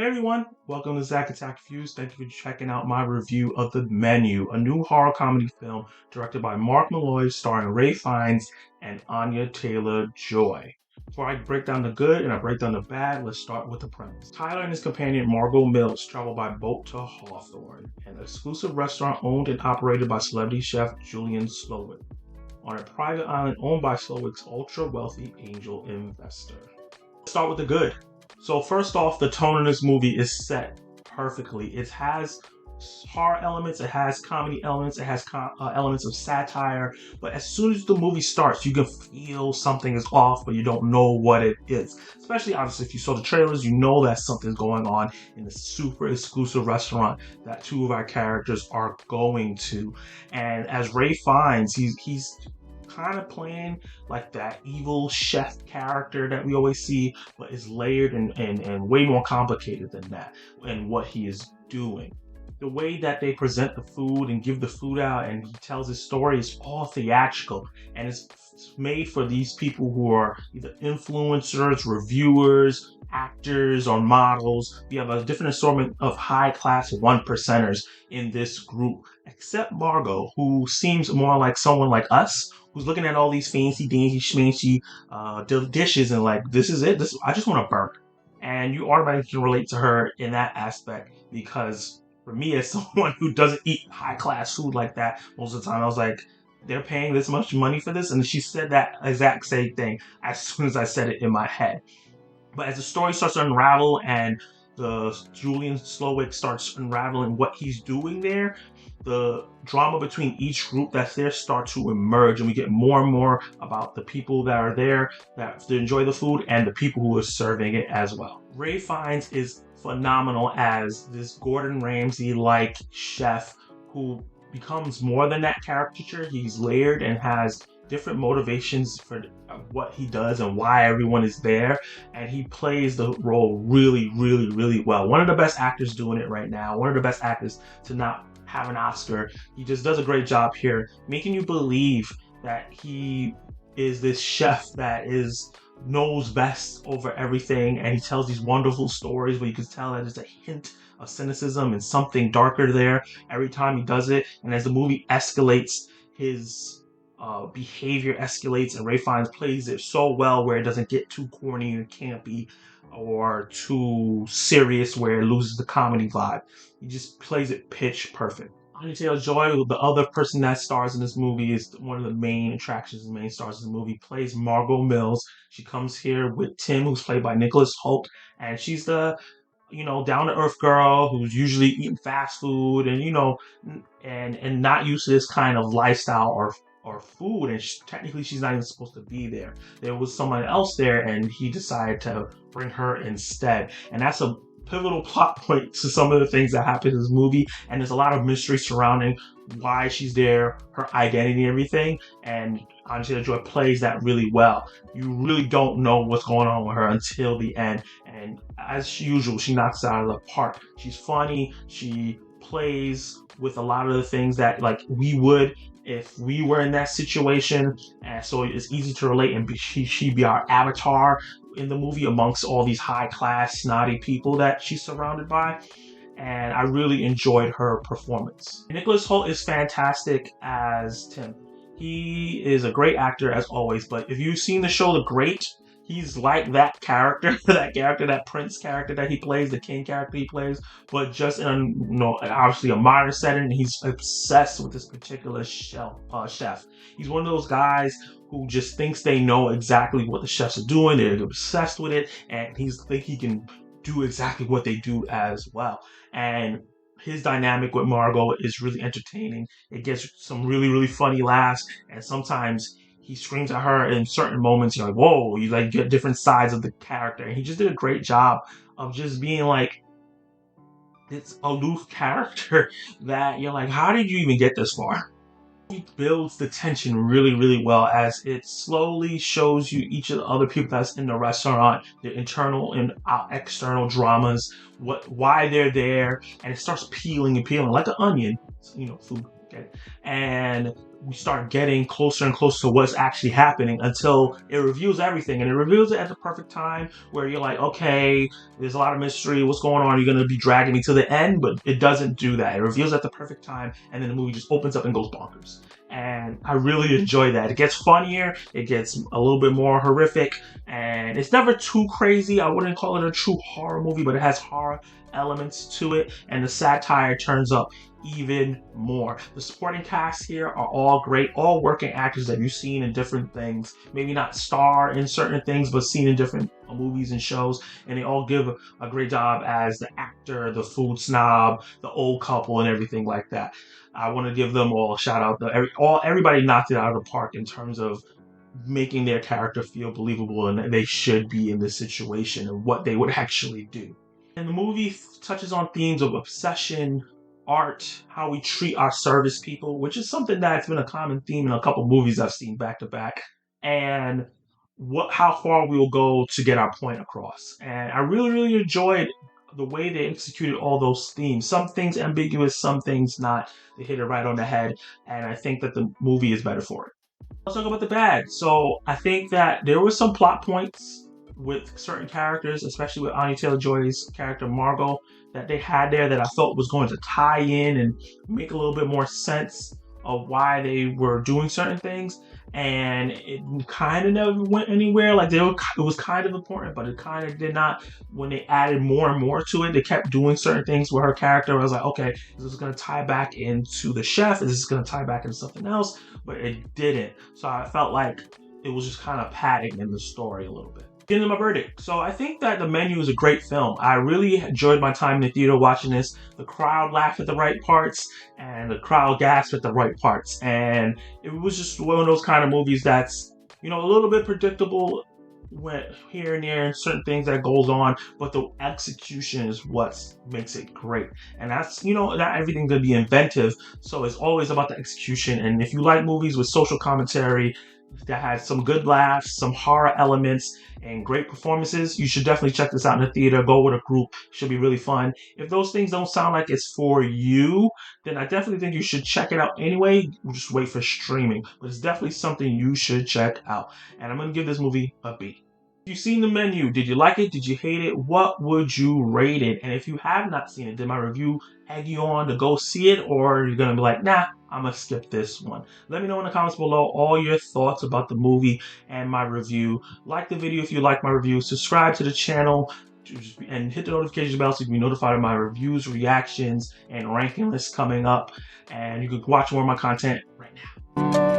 Hey everyone, welcome to Zack Attack Reviews. Thank you for checking out my review of The Menu, a new horror comedy film directed by Mark Malloy, starring Ray Fiennes and Anya Taylor-Joy. Before I break down the good and I break down the bad, let's start with the premise. Tyler and his companion Margot Mills travel by boat to Hawthorne, an exclusive restaurant owned and operated by celebrity chef Julian Slowik, on a private island owned by Slowik's ultra-wealthy angel investor. Let's start with the good. So first off, the tone in this movie is set perfectly. It has horror elements, it has comedy elements, it has elements of satire, but as soon as the movie starts, you can feel something is off, but you don't know what it is. Especially, obviously, if you saw the trailers, you know that something's going on in the super exclusive restaurant that two of our characters are going to. And as Ray Fiennes, he's kind of playing like that evil chef character that we always see, but is layered and way more complicated than that and what he is doing. The way that they present the food and give the food out and he tells his story is all theatrical, and it's made for these people who are either influencers, reviewers, actors, or models. We have a different assortment of high-class one percenters in this group, except Margot, who seems more like someone like us, who's looking at all these fancy, dancy, schmancy dishes and like, this is it. I just want a burger. And you automatically can relate to her in that aspect because for me, as someone who doesn't eat high class food like that most of the time, I was like, they're paying this much money for this? And she said that exact same thing as soon as I said it in my head. But as the story starts to unravel and the Julian Slowik starts unraveling what he's doing there, the drama between each group that's there starts to emerge, and we get more and more about the people that are there that to enjoy the food and the people who are serving it as well. Ray Fiennes is phenomenal as this Gordon Ramsay-like chef who becomes more than that caricature. He's layered and has different motivations for what he does and why everyone is there, and he plays the role really well. One of the best actors doing it right now, one of the best actors to not have an Oscar. He just does a great job here, making you believe that he is this chef that knows best over everything, and he tells these wonderful stories where you can tell that there's a hint of cynicism and something darker there every time he does it. And as the movie escalates, his behavior escalates, and Ray Fiennes plays it so well where it doesn't get too corny or campy or too serious where it loses the comedy vibe. He just plays it pitch perfect. Anya Taylor-Joy, the other person that stars in this movie, is one of the main attractions and main stars of the movie, plays Margot Mills. She comes here with Tim, who's played by Nicholas Hoult, and she's the down-to-earth girl who's usually eating fast food and not used to this kind of lifestyle or food, and technically she's not even supposed to be there. There was someone else there, and he decided to bring her instead, and that's a pivotal plot point to some of the things that happen in this movie. And there's a lot of mystery surrounding why she's there, her identity and everything, and Anya Taylor-Joy plays that really well. You really don't know what's going on with her until the end, and as usual, she knocks it out of the park. She's funny, she plays with a lot of the things that like we would if we were in that situation, and so it's easy to relate, and she'd be our avatar in the movie amongst all these high class snotty people that she's surrounded by. And I really enjoyed her performance. Nicholas Hoult is fantastic as Tim. He is a great actor as always, but if you've seen the show The Great, he's like that character, that prince character that he plays, the king character he plays, but just in obviously a modern setting. He's obsessed with this particular chef. He's one of those guys who just thinks they know exactly what the chefs are doing. They're obsessed with it, and think he can do exactly what they do as well. And his dynamic with Margot is really entertaining. It gets some really funny laughs, and sometimes he screams at her in certain moments. You're like, whoa, you like get different sides of the character. And he just did a great job of just being like this aloof character that you're like, how did you even get this far? He builds the tension really well as it slowly shows you each of the other people that's in the restaurant, their internal and external dramas, why they're there, and it starts peeling like an onion, food. Okay? And we start getting closer and closer to what's actually happening until it reveals everything. And it reveals it at the perfect time where you're like, okay, there's a lot of mystery. What's going on? You're going to be dragging me to the end, but it doesn't do that. It reveals at the perfect time, and then the movie just opens up and goes bonkers. And I really enjoy that. It gets funnier, it gets a little bit more horrific, and it's never too crazy. I wouldn't call it a true horror movie, but it has horror elements to it, and the satire turns up even more. The supporting cast here are all great, all working actors that you've seen in different things, maybe not star in certain things, but seen in different movies and shows, and they all give a great job as the actor, the food snob, the old couple, and everything like that. I want to give them all a shout out. Everybody knocked it out of the park in terms of making their character feel believable, and they should be in this situation and what they would actually do. And the movie touches on themes of obsession, art, how we treat our service people, which is something that's been a common theme in a couple movies I've seen back to back, and how far we will go to get our point across. And I really enjoyed the way they executed all those themes. Some things ambiguous, some things not. They hit it right on the head, and I think that the movie is better for it. Let's talk about the bad. So I think that there were some plot points with certain characters, especially with Anya Taylor-Joy's character Margot, that they had there that I felt was going to tie in and make a little bit more sense of why they were doing certain things. And it kind of never went anywhere. Like it was kind of important, but it kind of did not. When they added more and more to it, they kept doing certain things with her character. I was like, okay, is this going to tie back into the chef? Is this going to tie back into something else? But it didn't. So I felt like it was just kind of padding in the story a little bit. Getting to my verdict. So I think that The Menu is a great film. I really enjoyed my time in the theater watching this. The crowd laughed at the right parts, and the crowd gasped at the right parts. And it was just one of those kind of movies that's, a little bit predictable here and there and certain things that goes on, but the execution is what makes it great. And that's, not everything's gonna be inventive. So it's always about the execution. And if you like movies with social commentary, that has some good laughs, some horror elements, and great performances, you should definitely check this out in the theater. Go with a group. Should be really fun. If those things don't sound like it's for you, then I definitely think you should check it out anyway. Just wait for streaming. But it's definitely something you should check out. And I'm going to give this movie a B. If you've seen The Menu, did you like it? Did you hate it? What would you rate it? And if you have not seen it, did my review egg you on to go see it? Or you're going to be like, nah, I'm going to skip this one. Let me know in the comments below all your thoughts about the movie and my review. Like the video if you like my review. Subscribe to the channel and hit the notification bell so you can be notified of my reviews, reactions, and ranking lists coming up. And you can watch more of my content right now.